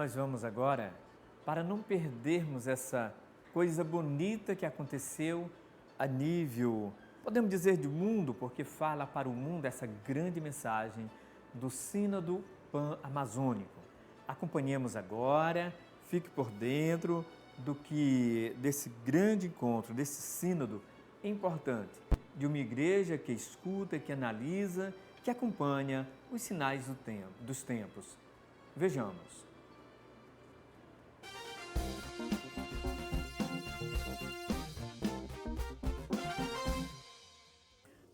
Nós vamos agora, para não perdermos essa coisa bonita que aconteceu a nível, podemos dizer, de mundo, porque fala para o mundo essa grande mensagem do Sínodo Pan-Amazônico. Acompanhemos agora, fique por dentro desse grande encontro, desse sínodo importante, de uma igreja que escuta, que analisa, que acompanha os sinais dos tempos. Vejamos.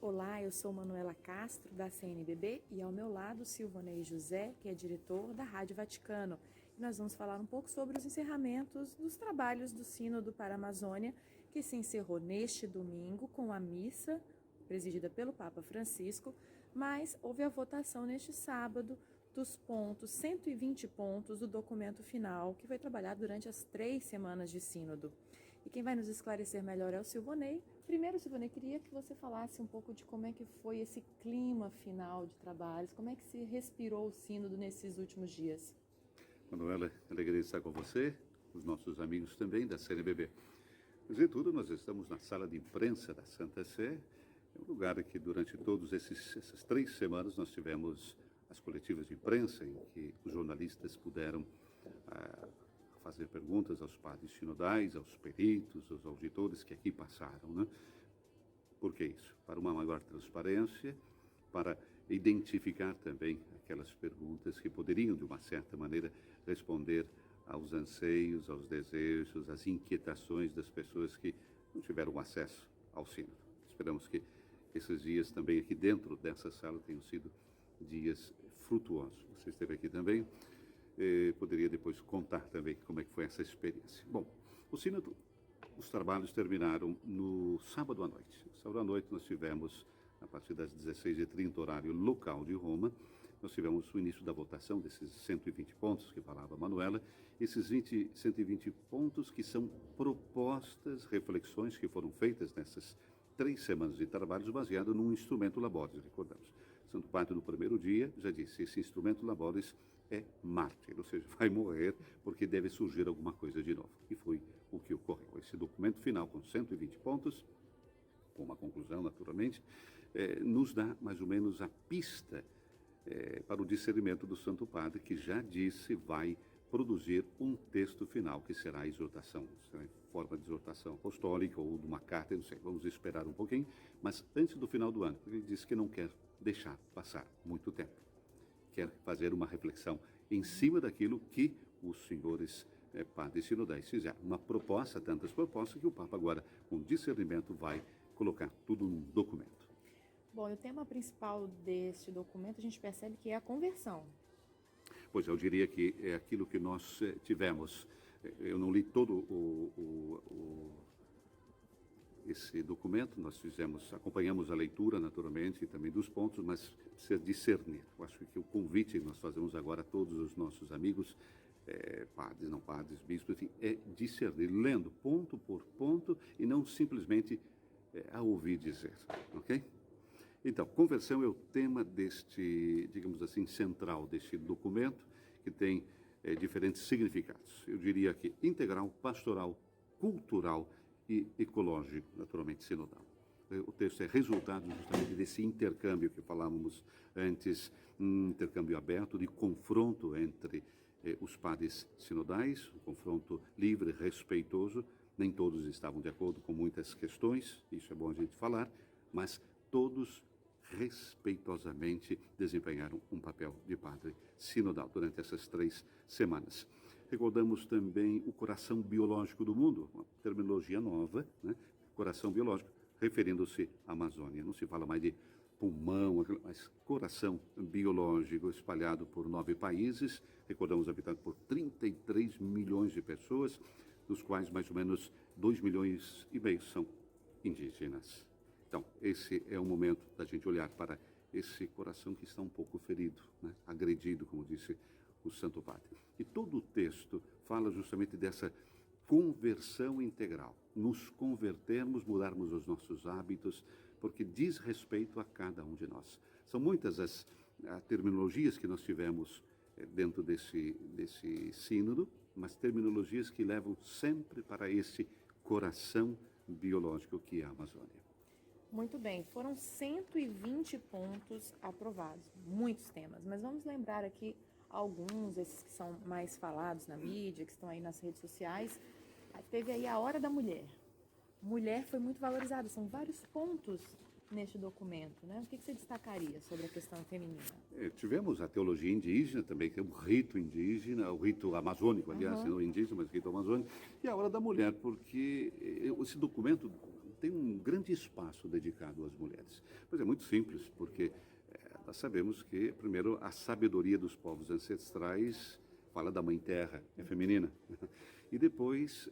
Olá, eu sou Manuela Castro, da CNBB, e ao meu lado Silvanei José, que é diretor da Rádio Vaticano. E nós vamos falar um pouco sobre os encerramentos dos trabalhos do Sínodo para a Amazônia, que se encerrou neste domingo com a missa, presidida pelo Papa Francisco, mas houve a votação neste sábado dos 120 pontos do documento final, que foi trabalhado durante as 3 semanas de Sínodo. E quem vai nos esclarecer melhor é o Silvanei. Primeiro, Silvanei, queria que você falasse um pouco de como é que foi esse clima final de trabalhos, como é que se respirou o Sínodo nesses últimos dias. Manuela, alegria de estar com você, os nossos amigos também da CNBB. Antes de tudo, nós estamos na sala de imprensa da Santa Sé, é um lugar que durante todas essas 3 semanas nós tivemos as coletivas de imprensa em que os jornalistas puderam fazer perguntas aos padres sinodais, aos peritos, aos auditores que aqui passaram, né? Por que isso? Para uma maior transparência, para identificar também aquelas perguntas que poderiam, de uma certa maneira, responder aos anseios, aos desejos, às inquietações das pessoas que não tiveram acesso ao sínodo. Esperamos que esses dias também aqui dentro dessa sala tenham sido dias frutuosos. Você esteve aqui também. Poderia depois contar também como é que foi essa experiência. Bom, o sínodo, os trabalhos terminaram no sábado à noite. No sábado à noite nós tivemos, a partir das 16h30, horário local de Roma, nós tivemos o início da votação desses 120 pontos que falava a Manuela, esses 120 pontos que são propostas, reflexões que foram feitas nessas 3 semanas de trabalhos baseado num instrumento Labores, recordamos. Santo Padre, no primeiro dia, já disse, esse instrumento Labores é mártir, ou seja, vai morrer porque deve surgir alguma coisa de novo. E foi o que ocorreu. Esse documento final, com 120 pontos, com uma conclusão, naturalmente, nos dá mais ou menos a pista para o discernimento do Santo Padre, que já disse vai produzir um texto final, que será a exortação, será em forma de exortação apostólica ou de uma carta, não sei, vamos esperar um pouquinho, mas antes do final do ano, ele disse que não quer deixar passar muito tempo, quer fazer uma reflexão em cima daquilo que os senhores padres sinodais fizeram, uma proposta, tantas propostas, que o Papa agora, com discernimento, vai colocar tudo num documento. Bom, e o tema principal deste documento a gente percebe que é a conversão. Pois eu diria que é aquilo que nós tivemos. Eu não li todo esse documento, nós acompanhamos a leitura, naturalmente, e também dos pontos, mas precisa discernir. Eu acho que o convite que nós fazemos agora a todos os nossos amigos, padres, não padres, bispos, enfim, é discernir, lendo ponto por ponto e não simplesmente a ouvir dizer, ok? Então, conversão é o tema deste, digamos assim, central deste documento, que tem diferentes significados. Eu diria que integral, pastoral, cultural e ecológico, naturalmente sinodal. O texto é resultado justamente desse intercâmbio que falávamos antes, um intercâmbio aberto, de confronto entre os padres sinodais, um confronto livre, respeitoso. Nem todos estavam de acordo com muitas questões, isso é bom a gente falar, mas todos respeitosamente desempenharam um papel de padre sinodal durante essas 3 semanas. Recordamos também o coração biológico do mundo, uma terminologia nova, né? Coração biológico, referindo-se à Amazônia. Não se fala mais de pulmão, mas coração biológico espalhado por 9 países, recordamos, habitado por 33 milhões de pessoas, dos quais mais ou menos 2,5 milhões são indígenas. Então, esse é o momento da gente olhar para esse coração que está um pouco ferido, né? Agredido, como disse o Santo Padre. E todo o texto fala justamente dessa conversão integral, nos convertermos, mudarmos os nossos hábitos, porque diz respeito a cada um de nós. São muitas as terminologias que nós tivemos dentro desse sínodo, mas terminologias que levam sempre para esse coração biológico que é a Amazônia. Muito bem, foram 120 pontos aprovados, muitos temas, mas vamos lembrar aqui alguns, esses que são mais falados na mídia, que estão aí nas redes sociais. Teve aí a Hora da Mulher. Mulher foi muito valorizada, são vários pontos neste documento, né? O que você destacaria sobre a questão feminina? Tivemos a teologia indígena também, que é um rito indígena, o rito amazônico, aliás, não indígena, mas rito amazônico, e a Hora da Mulher, porque esse documento tem um grande espaço dedicado às mulheres. Mas é muito simples, porque nós sabemos que, primeiro, a sabedoria dos povos ancestrais fala da Mãe Terra, é feminina. E depois,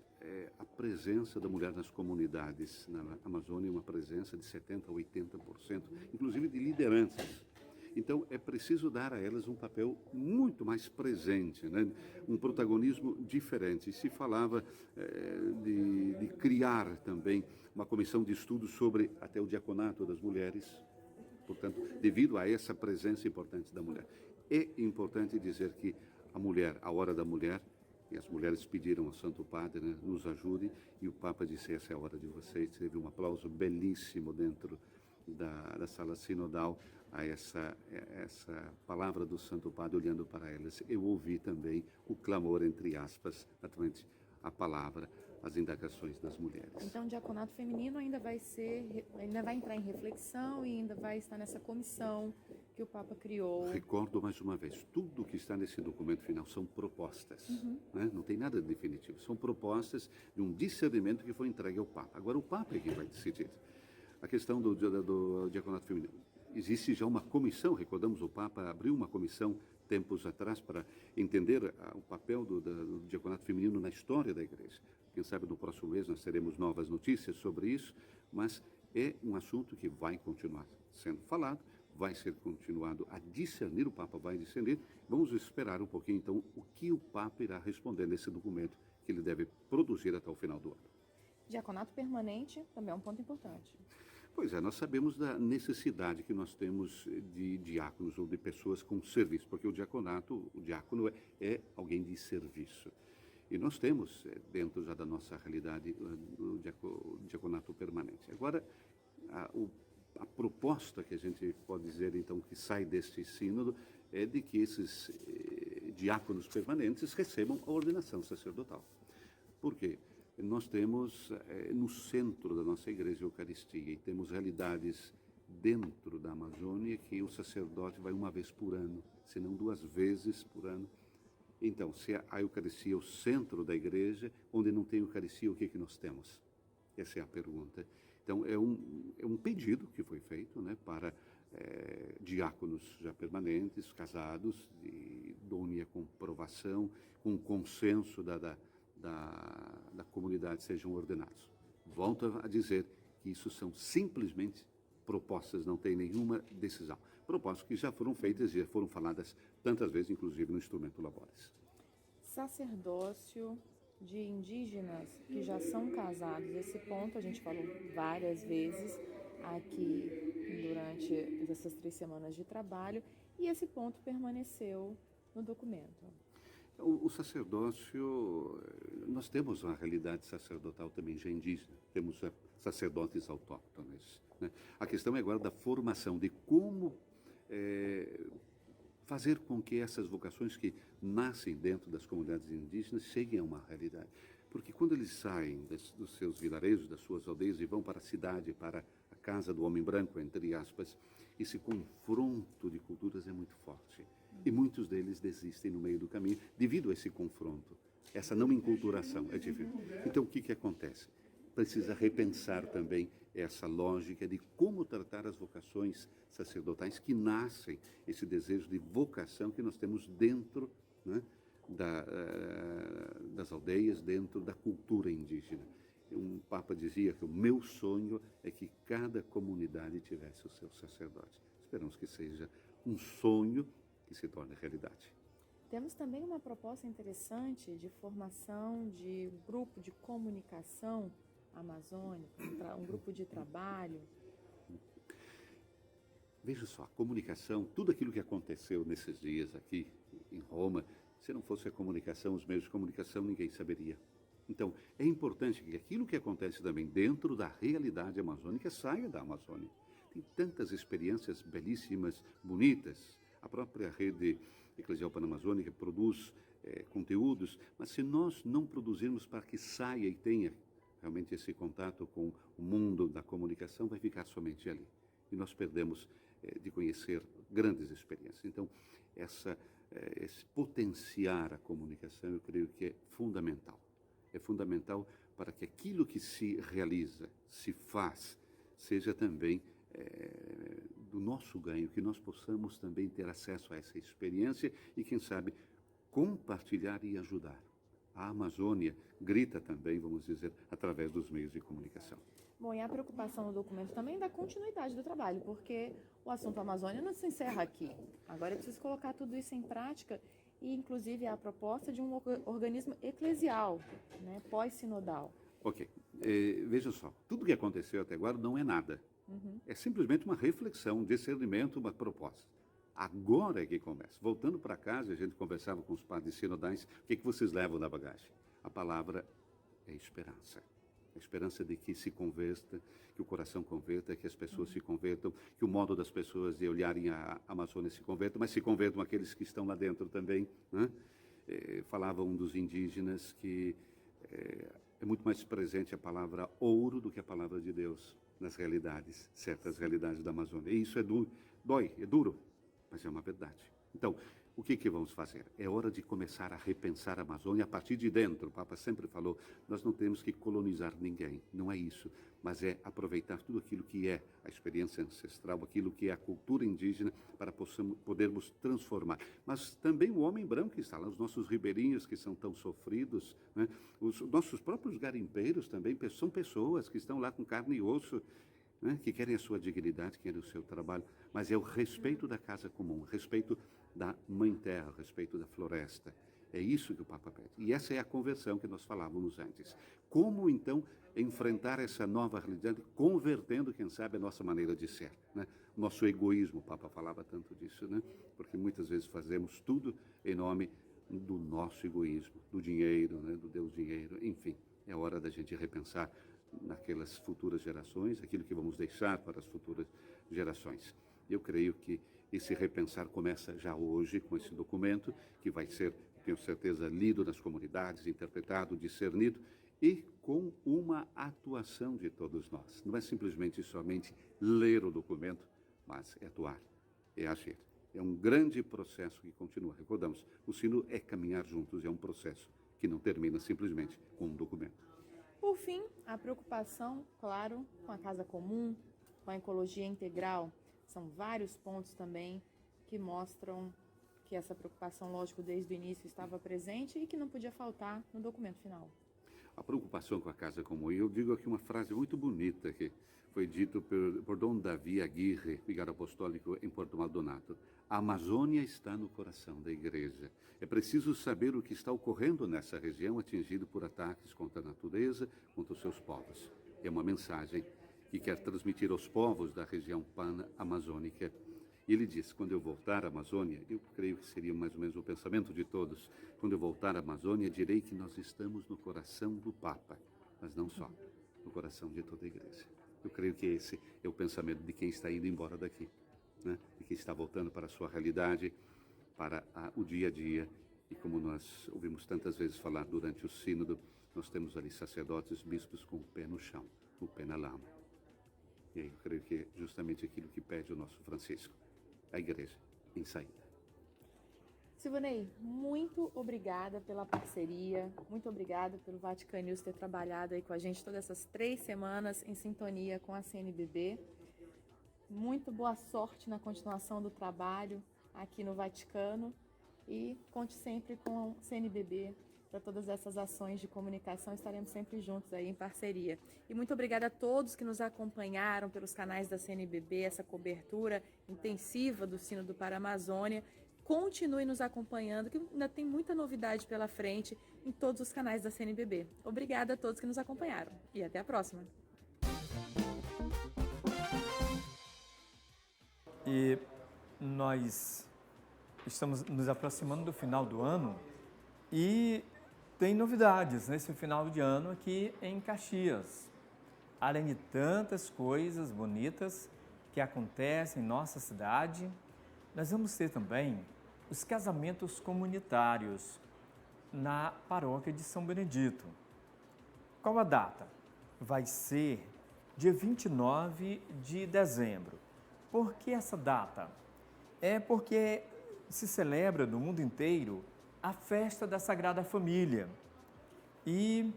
a presença da mulher nas comunidades. Na Amazônia, uma presença de 70% a 80%, inclusive de lideranças. Então, é preciso dar a elas um papel muito mais presente, né? Um protagonismo diferente. E se falava de criar também uma comissão de estudos sobre até o diaconato das mulheres, portanto, devido a essa presença importante da mulher. É importante dizer que a mulher, a Hora da Mulher, e as mulheres pediram ao Santo Padre, né, nos ajude, e o Papa disse, essa é a hora de vocês. Teve um aplauso belíssimo dentro da sala sinodal a essa palavra do Santo Padre, olhando para elas. Eu ouvi também o clamor, entre aspas, atualmente a palavra, as indagações das mulheres. Então, o diaconato feminino ainda vai entrar em reflexão e ainda vai estar nessa comissão que o Papa criou. Recordo mais uma vez, tudo que está nesse documento final são propostas, né? Não tem nada de definitivo, são propostas de um discernimento que foi entregue ao Papa. Agora o Papa é quem vai decidir. A questão do diaconato feminino. Existe já uma comissão, recordamos, o Papa abriu uma comissão tempos atrás para entender o papel do diaconato feminino na história da Igreja. Quem sabe no próximo mês nós teremos novas notícias sobre isso, mas é um assunto que vai continuar sendo falado, vai ser continuado a discernir, o Papa vai discernir. Vamos esperar um pouquinho, então, o que o Papa irá responder nesse documento que ele deve produzir até o final do ano. Diaconato permanente também é um ponto importante. Pois é, nós sabemos da necessidade que nós temos de diáconos ou de pessoas com serviço, porque o diácono é alguém de serviço. E nós temos, dentro já da nossa realidade, o diaconato permanente. Agora, a proposta que a gente pode dizer, então, que sai deste sínodo é de que esses diáconos permanentes recebam a ordenação sacerdotal. Por quê? Nós temos no centro da nossa igreja a Eucaristia e temos realidades dentro da Amazônia que o sacerdote vai uma vez por ano, se não 2 vezes por ano. Então, se a Eucaristia é o centro da igreja, onde não tem Eucaristia, o que nós temos? Essa é a pergunta. Então, é um pedido que foi feito, né, para diáconos já permanentes, casados, de idônea comprovação, com consenso da comunidade sejam ordenados. Volto a dizer que isso são simplesmente propostas, não tem nenhuma decisão. Propostas que já foram feitas e já foram faladas tantas vezes, inclusive no instrumento Labores. Sacerdócio de indígenas que já são casados. Esse ponto a gente falou várias vezes aqui durante essas 3 semanas de trabalho e esse ponto permaneceu no documento. O sacerdócio, nós temos uma realidade sacerdotal também já indígena, temos sacerdotes autóctones, né? A questão é agora da formação, de como fazer com que essas vocações que nascem dentro das comunidades indígenas cheguem a uma realidade. Porque quando eles saem dos seus vilarejos, das suas aldeias e vão para a cidade, para a casa do homem branco, entre aspas, esse confronto de culturas é muito forte. E muitos deles desistem no meio do caminho devido a esse confronto, essa não enculturação. É difícil. Então, o que acontece? Precisa repensar também essa lógica de como tratar as vocações sacerdotais que nascem, esse desejo de vocação que nós temos dentro, né, das aldeias, dentro da cultura indígena. Um Papa dizia que o meu sonho é que cada comunidade tivesse o seu sacerdote. Esperamos que seja um sonho que se torne realidade. Temos também uma proposta interessante de formação de um grupo de comunicação amazônica, um grupo de trabalho. Veja só, a comunicação, tudo aquilo que aconteceu nesses dias aqui, em Roma. Se não fosse a comunicação, os meios de comunicação, ninguém saberia. Então, é importante que aquilo que acontece também dentro da realidade amazônica saia da Amazônia. Tem tantas experiências belíssimas, bonitas. A própria rede Eclesial Panamazônica produz conteúdos, mas se nós não produzirmos para que saia e tenha realmente esse contato com o mundo da comunicação, vai ficar somente ali. E nós perdemos de conhecer grandes experiências. Então, esse potenciar a comunicação, eu creio que é fundamental. É fundamental para que aquilo que se realiza, se faz, seja também do nosso ganho, que nós possamos também ter acesso a essa experiência e, quem sabe, compartilhar e ajudar. A Amazônia grita também, vamos dizer, através dos meios de comunicação. Bom, e a preocupação no documento também da continuidade do trabalho, porque o assunto Amazônia não se encerra aqui. Agora é preciso colocar tudo isso em prática e, inclusive, a proposta de um organismo eclesial, né, pós-sinodal. Ok. Veja só, tudo que aconteceu até agora não é nada. É simplesmente uma reflexão, um discernimento, uma proposta. Agora é que começa. Voltando para casa, a gente conversava com os padres sinodais, o que vocês levam na bagagem? A palavra é esperança. A esperança de que se converta, que o coração converta, que as pessoas se convertam, que o modo das pessoas de olharem a Amazônia se converta, mas se convertam aqueles que estão lá dentro também. Né? Falava um dos indígenas que é muito mais presente a palavra ouro do que a palavra de Deus nas realidades, certas realidades da Amazônia. E isso dói, é duro, mas é uma verdade. Então, o que vamos fazer? É hora de começar a repensar a Amazônia a partir de dentro. O Papa sempre falou, nós não temos que colonizar ninguém, não é isso, mas é aproveitar tudo aquilo que é a experiência ancestral, aquilo que é a cultura indígena, para podermos transformar. Mas também o homem branco que está lá, os nossos ribeirinhos que são tão sofridos, né? Os nossos próprios garimpeiros também são pessoas que estão lá com carne e osso, né? Que querem a sua dignidade, querem o seu trabalho, mas é o respeito da casa comum, o respeito da mãe terra, o respeito da floresta. É isso que o Papa pede. E essa é a conversão que nós falávamos antes. Como, então, enfrentar essa nova realidade, convertendo, quem sabe, a nossa maneira de ser, né? Nosso egoísmo, o Papa falava tanto disso, né? Porque muitas vezes fazemos tudo em nome do nosso egoísmo, do dinheiro, né? Do Deus dinheiro, enfim. É hora da gente repensar naquelas futuras gerações, aquilo que vamos deixar para as futuras gerações. Eu creio que esse repensar começa já hoje com esse documento, que vai ser, tenho certeza, lido nas comunidades, interpretado, discernido, e com uma atuação de todos nós. Não é simplesmente somente ler o documento, mas é atuar, é agir. É um grande processo que continua. Recordamos, o sino é caminhar juntos, é um processo que não termina simplesmente com um documento. Por fim, a preocupação, claro, com a casa comum, com a ecologia integral. São vários pontos também que mostram que essa preocupação, lógico, desde o início estava presente e que não podia faltar no documento final. A preocupação com a casa comum, e eu digo aqui uma frase muito bonita que foi dito por Dom Davi Aguirre, vigário apostólico em Porto Maldonado. A Amazônia está no coração da igreja. É preciso saber o que está ocorrendo nessa região atingida por ataques contra a natureza, contra os seus povos. É uma mensagem que quer transmitir aos povos da região pan-amazônica. E ele diz, quando eu voltar à Amazônia, eu creio que seria mais ou menos o pensamento de todos, quando eu voltar à Amazônia, direi que nós estamos no coração do Papa, mas não só, no coração de toda a igreja. Eu creio que esse é o pensamento de quem está indo embora daqui, né? De quem está voltando para a sua realidade, para o dia a dia. E como nós ouvimos tantas vezes falar durante o sínodo, nós temos ali sacerdotes, bispos com o pé no chão, o pé na lama. E aí eu creio que é justamente aquilo que pede o nosso Francisco, a igreja em saída. Silvanei, muito obrigada pela parceria, muito obrigada pelo Vaticano News ter trabalhado aí com a gente todas essas 3 semanas em sintonia com a CNBB. Muito boa sorte na continuação do trabalho aqui no Vaticano e conte sempre com a CNBB para todas essas ações de comunicação, estaremos sempre juntos aí em parceria. E muito obrigada a todos que nos acompanharam pelos canais da CNBB, essa cobertura intensiva do Sínodo para a Amazônia. Continue nos acompanhando, que ainda tem muita novidade pela frente em todos os canais da CNBB. Obrigada a todos que nos acompanharam e até a próxima. E nós estamos nos aproximando do final do ano e tem novidades nesse final de ano aqui em Caxias. Além de tantas coisas bonitas que acontecem em nossa cidade, nós vamos ter também os casamentos comunitários na paróquia de São Benedito. Qual a data? Vai ser dia 29 de dezembro. Por que essa data? É porque se celebra no mundo inteiro a festa da Sagrada Família. E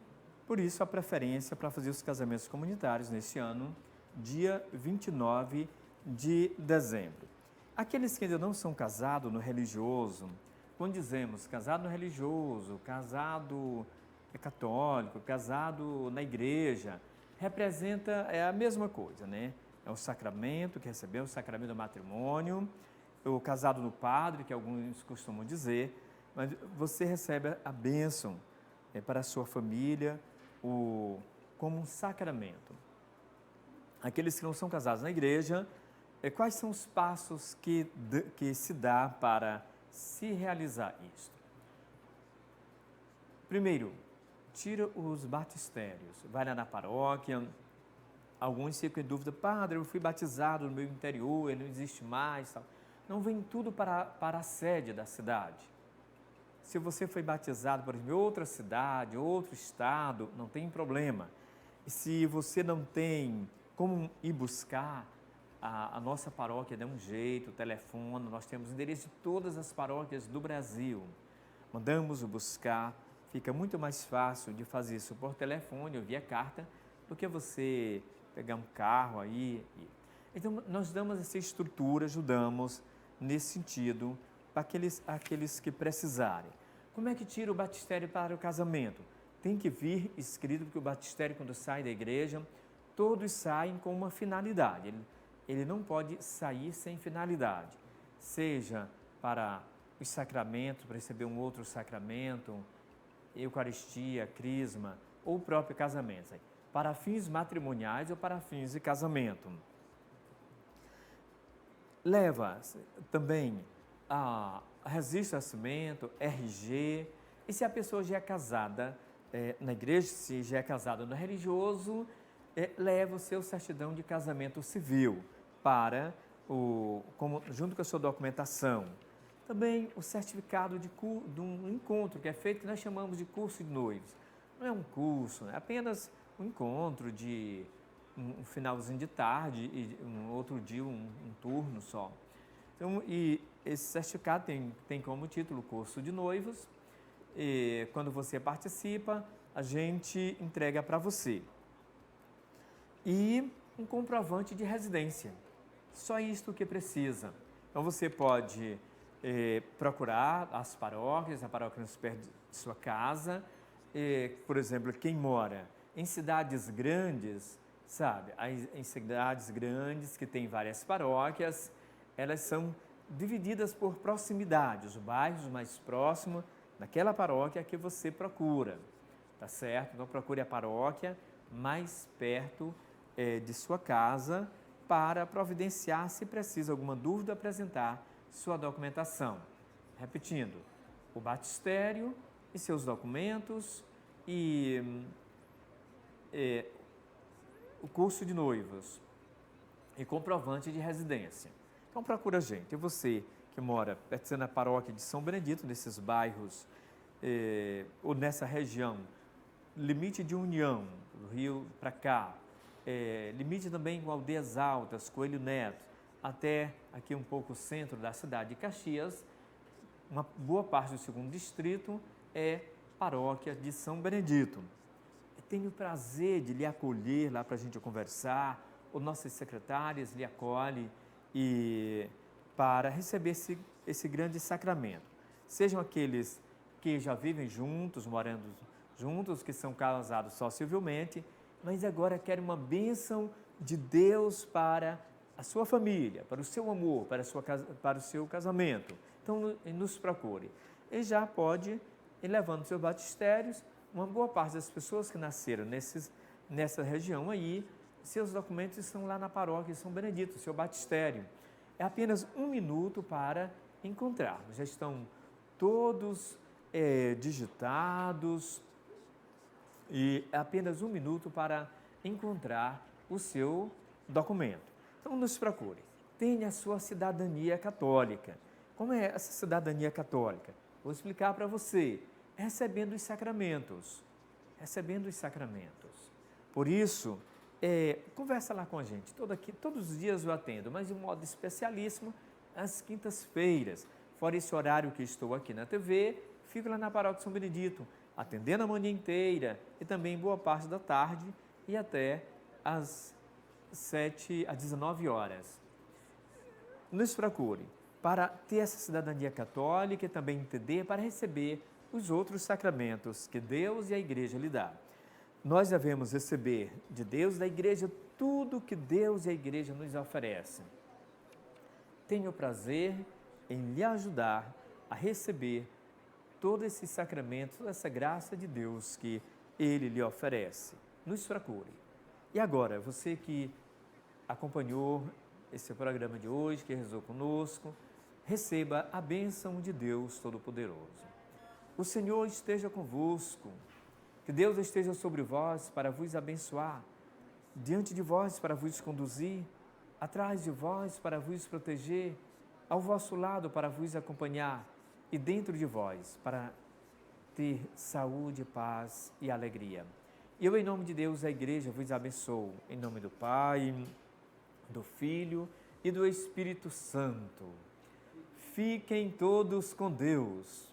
por isso a preferência para fazer os casamentos comunitários neste ano, dia 29 de dezembro. Aqueles que ainda não são casados no religioso, quando dizemos casado no religioso, casado católico, casado na igreja, representa a mesma coisa, né? É o sacramento que recebemos, o sacramento do matrimônio, o casado no padre, que alguns costumam dizer, mas você recebe a bênção para a sua família como um sacramento. Aqueles que não são casados na igreja, quais são os passos que se dá para se realizar isto? Primeiro, tira os batistérios, vai lá na paróquia, alguns ficam em dúvida, padre, eu fui batizado no meu interior, ele não existe mais, tal. Não vem tudo para a sede da cidade. Se você foi batizado, por exemplo, em outra cidade, outro estado, não tem problema. E se você não tem como ir buscar, a nossa paróquia dá um jeito, telefone, nós temos endereço de todas as paróquias do Brasil. Mandamos o buscar, fica muito mais fácil de fazer isso por telefone ou via carta do que você pegar um carro aí. Então, nós damos essa estrutura, ajudamos nesse sentido para aqueles que precisarem. Como é que tira o batistério para o casamento? Tem que vir escrito, porque o batistério, quando sai da igreja, todos saem com uma finalidade. Ele não pode sair sem finalidade, seja para os sacramentos, para receber um outro sacramento, Eucaristia, Crisma, ou o próprio casamento, para fins matrimoniais ou para fins de casamento. Leva também a registro de nascimento, RG, e se a pessoa já é casada na igreja, se já é casada no religioso, leva o seu certidão de casamento civil junto com a sua documentação. Também o certificado de um encontro que é feito, que nós chamamos de curso de noivos. Não é um curso, é apenas um encontro de um finalzinho de tarde e um outro dia um turno só. Então, e esse certificado tem como título curso de noivos. E quando você participa, a gente entrega para você. E um comprovante de residência. Só isto que precisa. Então, você pode procurar as paróquias, a paróquia mais perto de sua casa. Por exemplo, quem mora em cidades grandes, sabe? Em cidades grandes que tem várias paróquias, elas são divididas por proximidade, os bairros mais próximos daquela paróquia que você procura, tá certo? Então, procure a paróquia mais perto de sua casa para providenciar, se precisa alguma dúvida, apresentar sua documentação. Repetindo, o batistério e seus documentos e o curso de noivos e comprovante de residência. Então, procura a gente. E você que mora perto da paróquia de São Benedito, nesses bairros ou nessa região, limite de União, do Rio para cá, limite também com Aldeias Altas, Coelho Neto, até aqui um pouco o centro da cidade de Caxias, uma boa parte do segundo distrito é paróquia de São Benedito. Eu tenho o prazer de lhe acolher lá para a gente conversar, os nossos secretários lhe acolhem e para receber esse grande sacramento. Sejam aqueles que já vivem juntos, morando juntos, que são casados só civilmente, mas agora querem uma bênção de Deus para a sua família, para o seu amor, para o seu casamento. Então, nos procure. E já pode ir levando seus batistérios. Uma boa parte das pessoas que nasceram nessa região aí, seus documentos estão lá na paróquia de São Benedito, seu batistério. É apenas 1 minuto para encontrarmos. Já estão todos digitados e é apenas 1 minuto para encontrar o seu documento. Então, nos procure. Tenha a sua cidadania católica. Como é essa cidadania católica? Vou explicar para você. Recebendo os sacramentos. Recebendo os sacramentos. Por isso, conversa lá com a gente. Todos os dias eu atendo, mas de um modo especialíssimo, às quintas-feiras. Fora esse horário que estou aqui na TV, fico lá na Paróquia São Benedito, atendendo a manhã inteira e também boa parte da tarde e até às 19 horas. Nos procure para ter essa cidadania católica e também entender para receber os outros sacramentos que Deus e a Igreja lhe dá. Nós devemos receber de Deus e da Igreja tudo que Deus e a Igreja nos oferecem. Tenho o prazer em lhe ajudar a receber todos esses sacramentos, toda essa graça de Deus que Ele lhe oferece. Nos procure. E agora, você que acompanhou esse programa de hoje, que rezou conosco, receba a bênção de Deus Todo-Poderoso. O Senhor esteja convosco, que Deus esteja sobre vós para vos abençoar, diante de vós para vos conduzir, atrás de vós para vos proteger, ao vosso lado para vos acompanhar e dentro de vós para ter saúde, paz e alegria. E eu, em nome de Deus, a Igreja, vos abençoo, em nome do Pai, do Filho e do Espírito Santo. Fiquem todos com Deus.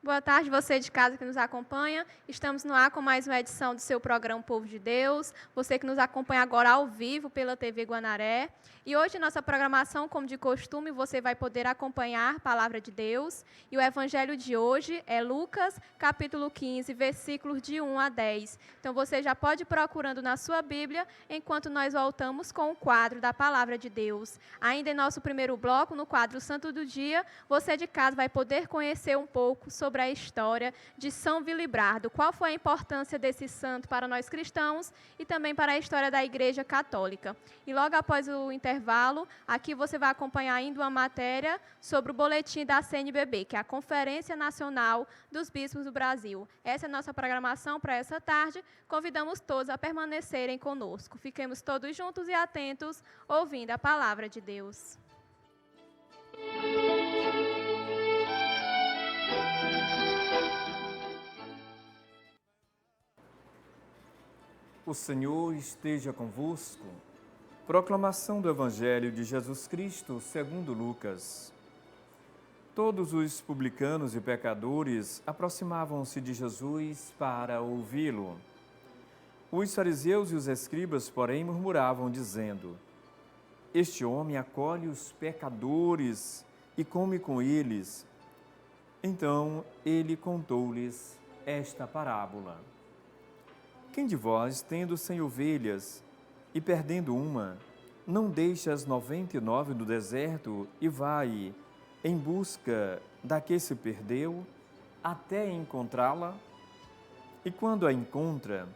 Boa tarde, você de casa que nos acompanha. Estamos no ar com mais uma edição do seu programa Povo de Deus. Você que nos acompanha agora ao vivo pela TV Guanaré. E hoje, nossa programação, como de costume, você vai poder acompanhar a Palavra de Deus. E o Evangelho de hoje é Lucas, capítulo 15, versículos de 1 a 10. Então, você já pode ir procurando na sua Bíblia, enquanto nós voltamos com o quadro da Palavra de Deus. Ainda em nosso primeiro bloco, no quadro Santo do Dia, você de casa vai poder conhecer um pouco sobre a história de São Wilibrando, qual foi a importância desse santo para nós cristãos e também para a história da Igreja Católica. E logo após o intervalo, aqui você vai acompanhar ainda uma matéria sobre o boletim da CNBB, que é a Conferência Nacional dos Bispos do Brasil. Essa é a nossa programação para essa tarde. Convidamos todos a permanecerem conosco. Fiquemos todos juntos e atentos, ouvindo a Palavra de Deus. O Senhor esteja convosco. Proclamação do Evangelho de Jesus Cristo segundo Lucas. Todos os publicanos e pecadores aproximavam-se de Jesus para ouvi-lo. Os fariseus e os escribas, porém, murmuravam, dizendo: Este homem acolhe os pecadores e come com eles. Então ele contou-lhes esta parábola. Quem de vós, tendo 100 ovelhas e perdendo uma, não deixa as 99 no deserto e vai em busca da que se perdeu até encontrá-la? E quando a encontra,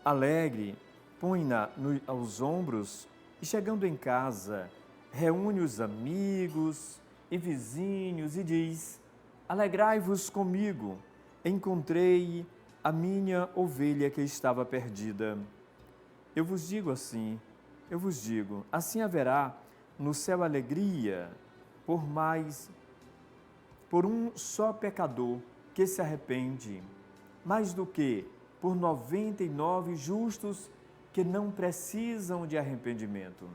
alegre, põe-na aos ombros e, chegando em casa, reúne os amigos e vizinhos e diz: Alegrai-vos comigo, encontrei a minha ovelha que estava perdida. Eu vos digo, assim haverá no céu alegria por um só pecador que se arrepende, mais do que por 99 justos que não precisam de arrependimento.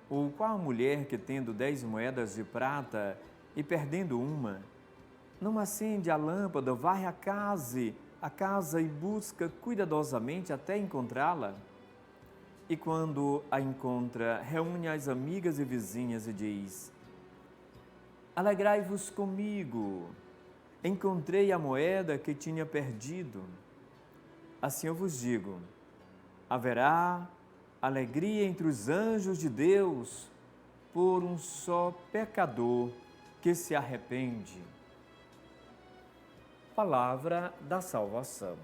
Ou qual a mulher que, tendo 10 moedas de prata e perdendo uma, não acende a lâmpada, varre a casa e busca cuidadosamente até encontrá-la? E quando a encontra, reúne as amigas e vizinhas e diz: alegrai-vos comigo, encontrei a moeda que tinha perdido. Assim eu vos digo, haverá alegria entre os anjos de Deus por um só pecador que se arrepende. Palavra da salvação.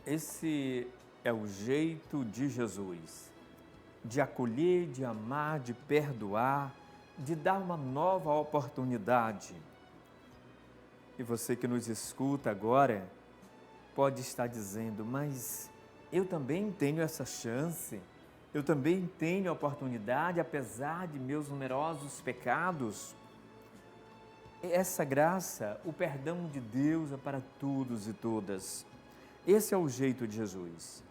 Esse é o jeito de Jesus, de acolher, de amar, de perdoar, de dar uma nova oportunidade. E você que nos escuta agora, pode estar dizendo, mas eu também tenho essa chance, eu também tenho a oportunidade, apesar de meus numerosos pecados. Essa graça, o perdão de Deus é para todos e todas. Esse é o jeito de Jesus.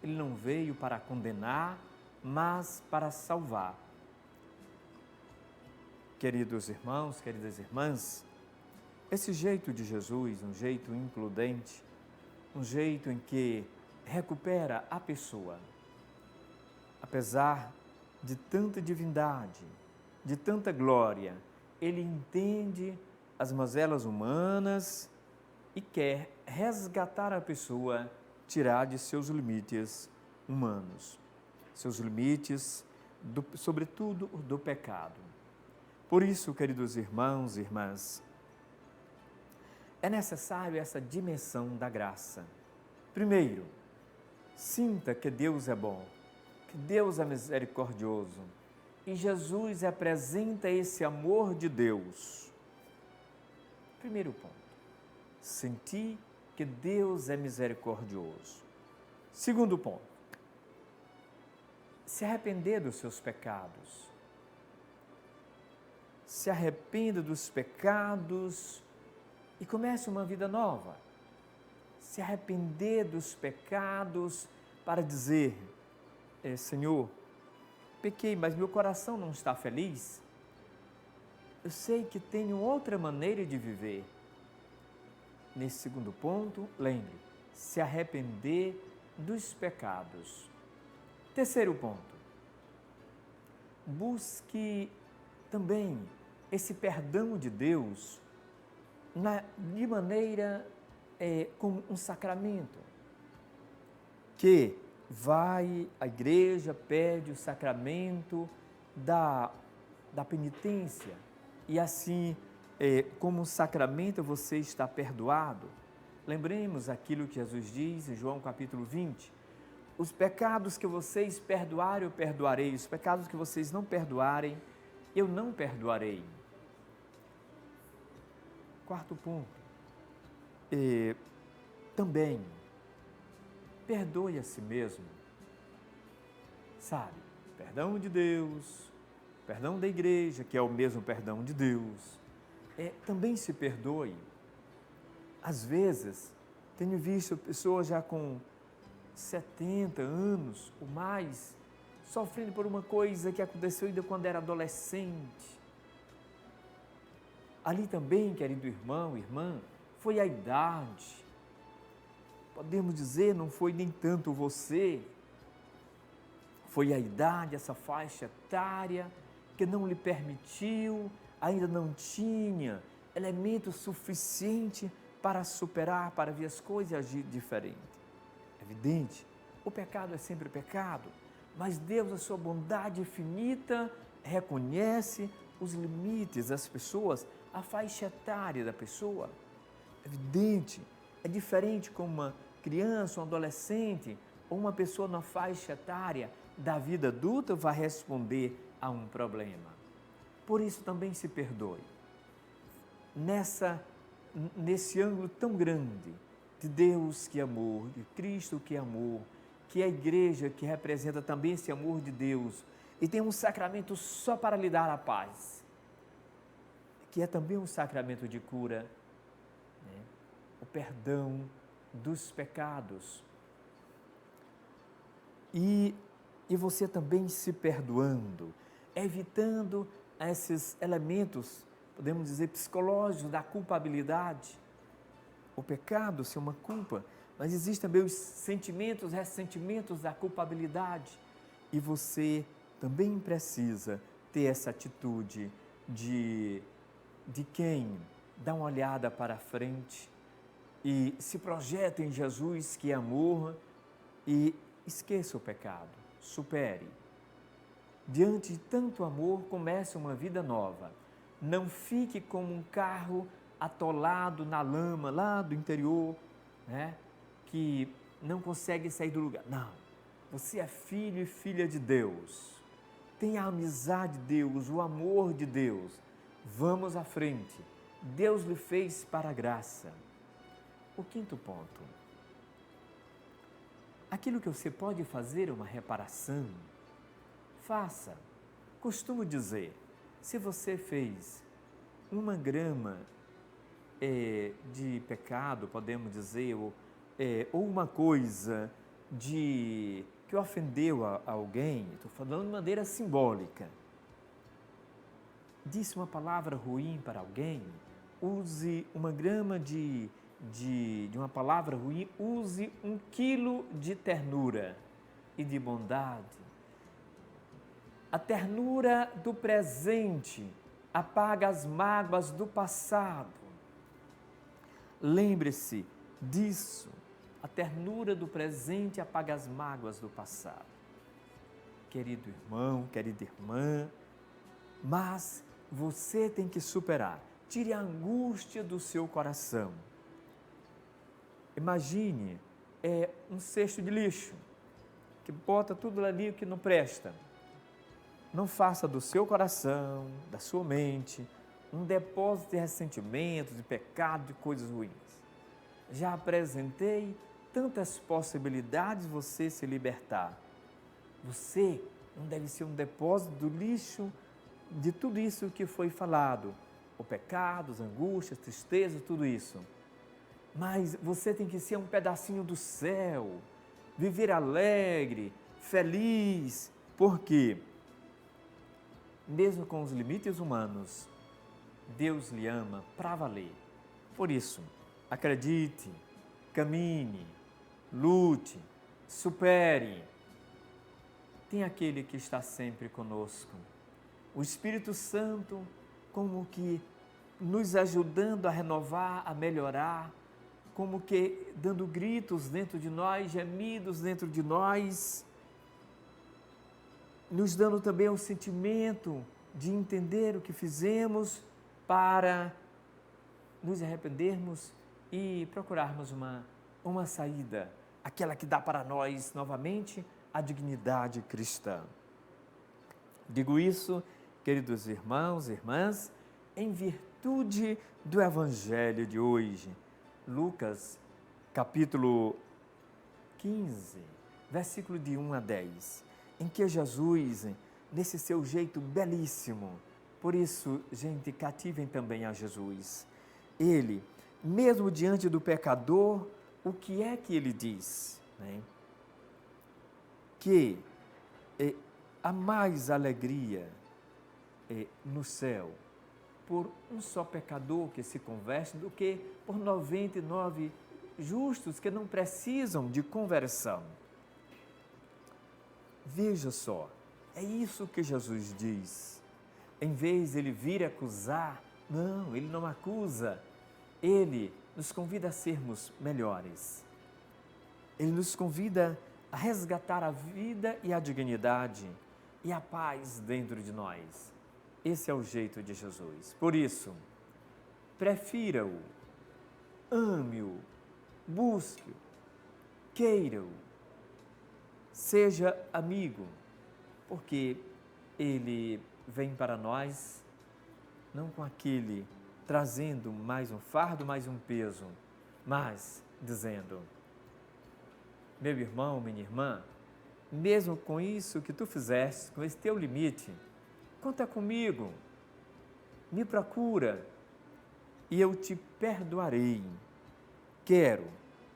Ele não veio para condenar, mas para salvar. Queridos irmãos, queridas irmãs, esse jeito de Jesus, um jeito includente, um jeito em que recupera a pessoa, apesar de tanta divindade, de tanta glória, ele entende as mazelas humanas e quer resgatar a pessoa, tirar de seus limites humanos, seus limites, sobretudo do pecado. Por isso, queridos irmãos e irmãs, é necessário essa dimensão da graça. Primeiro, sinta que Deus é bom, que Deus é misericordioso e Jesus representa esse amor de Deus. Primeiro ponto, sentir que Deus é misericordioso. Segundo ponto, se arrepender dos seus pecados. Se arrependa dos pecados e comece uma vida nova. Se arrepender dos pecados para dizer, Senhor, pequei, mas meu coração não está feliz. Eu sei que tenho outra maneira de viver. Nesse segundo ponto, lembre, se arrepender dos pecados. Terceiro ponto, busque também esse perdão de Deus de maneira como um sacramento, que vai à igreja, pede o sacramento da penitência e assim, como um sacramento, você está perdoado. Lembremos aquilo que Jesus diz em João capítulo 20, os pecados que vocês perdoarem, eu perdoarei, os pecados que vocês não perdoarem, eu não perdoarei. Quarto ponto, também, perdoe a si mesmo, sabe? Perdão de Deus, perdão da igreja, que é o mesmo perdão de Deus, também se perdoe. Às vezes, tenho visto pessoas já com 70 anos ou mais, sofrendo por uma coisa que aconteceu ainda quando era adolescente. Ali também, querido irmão, irmã, foi a idade. Podemos dizer, não foi nem tanto você, foi a idade, essa faixa etária, que não lhe permitiu, ainda não tinha elemento suficiente para superar, para ver as coisas e agir diferente. Evidente, o pecado é sempre pecado, mas Deus, a sua bondade infinita, reconhece os limites das pessoas, a faixa etária da pessoa. Evidente, é diferente como uma criança, um adolescente ou uma pessoa na faixa etária da vida adulta vai responder a um problema. Por isso também se perdoe. Nesse ângulo tão grande de Deus que é amor, de Cristo que é amor, que é a igreja que representa também esse amor de Deus e tem um sacramento só para lhe dar a paz, que é também um sacramento de cura, né? O perdão dos pecados. E você também se perdoando, evitando esses elementos, podemos dizer, psicológicos da culpabilidade. O pecado ser uma culpa, mas existem também os sentimentos, ressentimentos da culpabilidade. E você também precisa ter essa atitude de quem dá uma olhada para frente e se projeta em Jesus, que é amor, e esqueça o pecado, supere. Diante de tanto amor, comece uma vida nova. Não fique como um carro atolado na lama lá do interior, né? Que não consegue sair do lugar. Não, você é filho e filha de Deus. Tem a amizade de Deus, o amor de Deus. Vamos à frente. Deus lhe fez para a graça. O quinto ponto. Aquilo que você pode fazer uma reparação, faça. Costumo dizer, se você fez 1 grama de pecado, podemos dizer, ou uma coisa que ofendeu a alguém, estou falando de maneira simbólica, disse uma palavra ruim para alguém, use 1 grama de uma palavra ruim, use 1 quilo de ternura e de bondade. A ternura do presente apaga as mágoas do passado. Lembre-se disso. A ternura do presente apaga as mágoas do passado. Querido irmão, querida irmã, mas você tem que superar. Tire a angústia do seu coração. Imagine um cesto de lixo, que bota tudo ali que não presta. Não faça do seu coração, da sua mente, um depósito de ressentimentos, de pecado, de coisas ruins. Já apresentei tantas possibilidades de você se libertar. Você não deve ser um depósito do lixo de tudo isso que foi falado. O pecado, as angústias, tristeza, tudo isso. Mas você tem que ser um pedacinho do céu, viver alegre, feliz. Por quê? Mesmo com os limites humanos, Deus lhe ama para valer. Por isso, acredite, caminhe, lute, supere. Tem aquele que está sempre conosco. O Espírito Santo, como que nos ajudando a renovar, a melhorar, como que dando gritos dentro de nós, gemidos dentro de nós, nos dando também o sentimento de entender o que fizemos para nos arrependermos e procurarmos uma saída, aquela que dá para nós novamente a dignidade cristã. Digo isso, queridos irmãos e irmãs, em virtude do Evangelho de hoje, Lucas, capítulo 15, versículo de 1 a 10, em que Jesus, nesse seu jeito belíssimo, por isso, gente, cativem também a Jesus. Ele, mesmo diante do pecador, o que é que ele diz? Né? Que há mais alegria no céu por um só pecador que se converte do que por 99 justos que não precisam de conversão. Veja só, é isso que Jesus diz. Em vez de ele vir acusar, não, ele não acusa. Ele nos convida a sermos melhores. Ele nos convida a resgatar a vida e a dignidade e a paz dentro de nós. Esse é o jeito de Jesus. Por isso, prefira-o, ame-o, busque-o, queira-o, seja amigo, porque ele vem para nós não com aquele trazendo mais um fardo, mais um peso, mas dizendo: meu irmão, minha irmã, mesmo com isso que tu fizeste, com esse teu limite, conta comigo, me procura e eu te perdoarei. Quero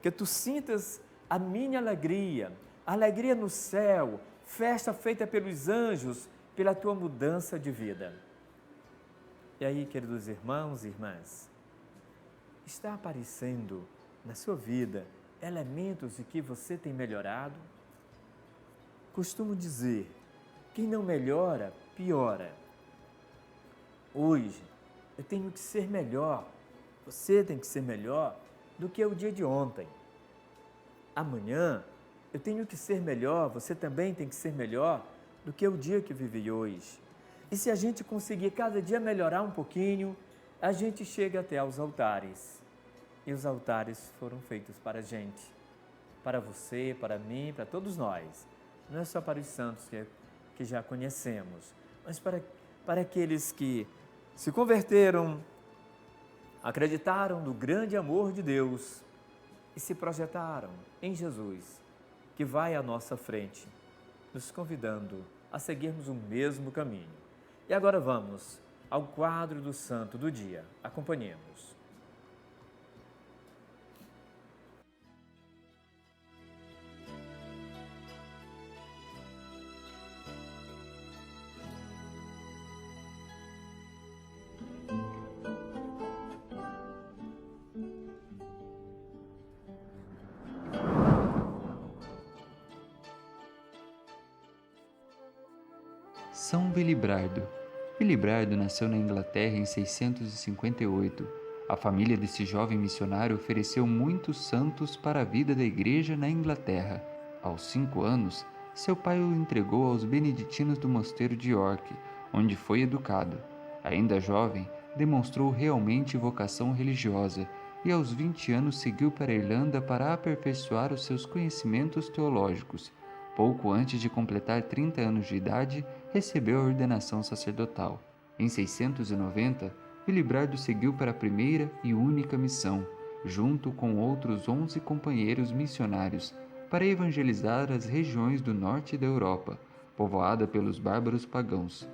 que tu sintas a minha alegria, a alegria no céu, festa feita pelos anjos, pela tua mudança de vida. E aí, queridos irmãos e irmãs, está aparecendo na sua vida elementos em que você tem melhorado? Costumo dizer, quem não melhora, piora. Hoje, eu tenho que ser melhor, você tem que ser melhor do que o dia de ontem. Amanhã, eu tenho que ser melhor, você também tem que ser melhor do que o dia que vivi hoje. E se a gente conseguir cada dia melhorar um pouquinho, a gente chega até aos altares. E os altares foram feitos para a gente, para você, para mim, para todos nós. Não é só para os santos que já conhecemos, mas para aqueles que se converteram, acreditaram no grande amor de Deus e se projetaram em Jesus, que vai à nossa frente, nos convidando a seguirmos o mesmo caminho. E agora vamos ao quadro do santo do dia. Acompanhemos. São Wilibrardo. Wilibrardo nasceu na Inglaterra em 658. A família desse jovem missionário ofereceu muitos santos para a vida da igreja na Inglaterra. Aos 5 anos, seu pai o entregou aos beneditinos do mosteiro de York, onde foi educado. Ainda jovem, demonstrou realmente vocação religiosa e aos 20 anos seguiu para a Irlanda para aperfeiçoar os seus conhecimentos teológicos. Pouco antes de completar 30 anos de idade, recebeu a ordenação sacerdotal. Em 690, Wilibrardo seguiu para a primeira e única missão, junto com outros 11 companheiros missionários, para evangelizar as regiões do norte da Europa, povoada pelos bárbaros pagãos.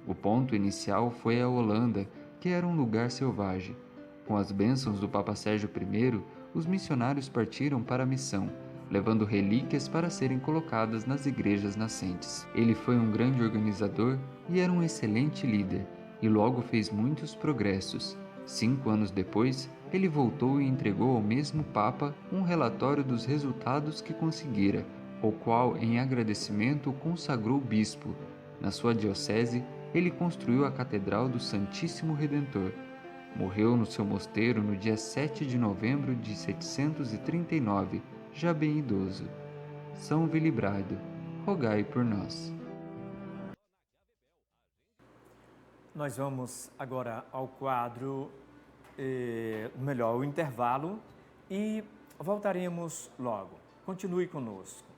O ponto inicial foi a Holanda, que era um lugar selvagem. Com as bênçãos do Papa Sérgio I, os missionários partiram para a missão, levando relíquias para serem colocadas nas igrejas nascentes. Ele foi um grande organizador e era um excelente líder, e logo fez muitos progressos. 5 anos depois, ele voltou e entregou ao mesmo Papa um relatório dos resultados que conseguira, o qual, em agradecimento, o consagrou bispo. Na sua diocese, ele construiu a Catedral do Santíssimo Redentor. Morreu no seu mosteiro no dia 7 de novembro de 739, já bem idoso. São Wilibrardo, rogai por nós. Nós vamos agora ao quadro, o intervalo, e voltaremos logo. Continue conosco.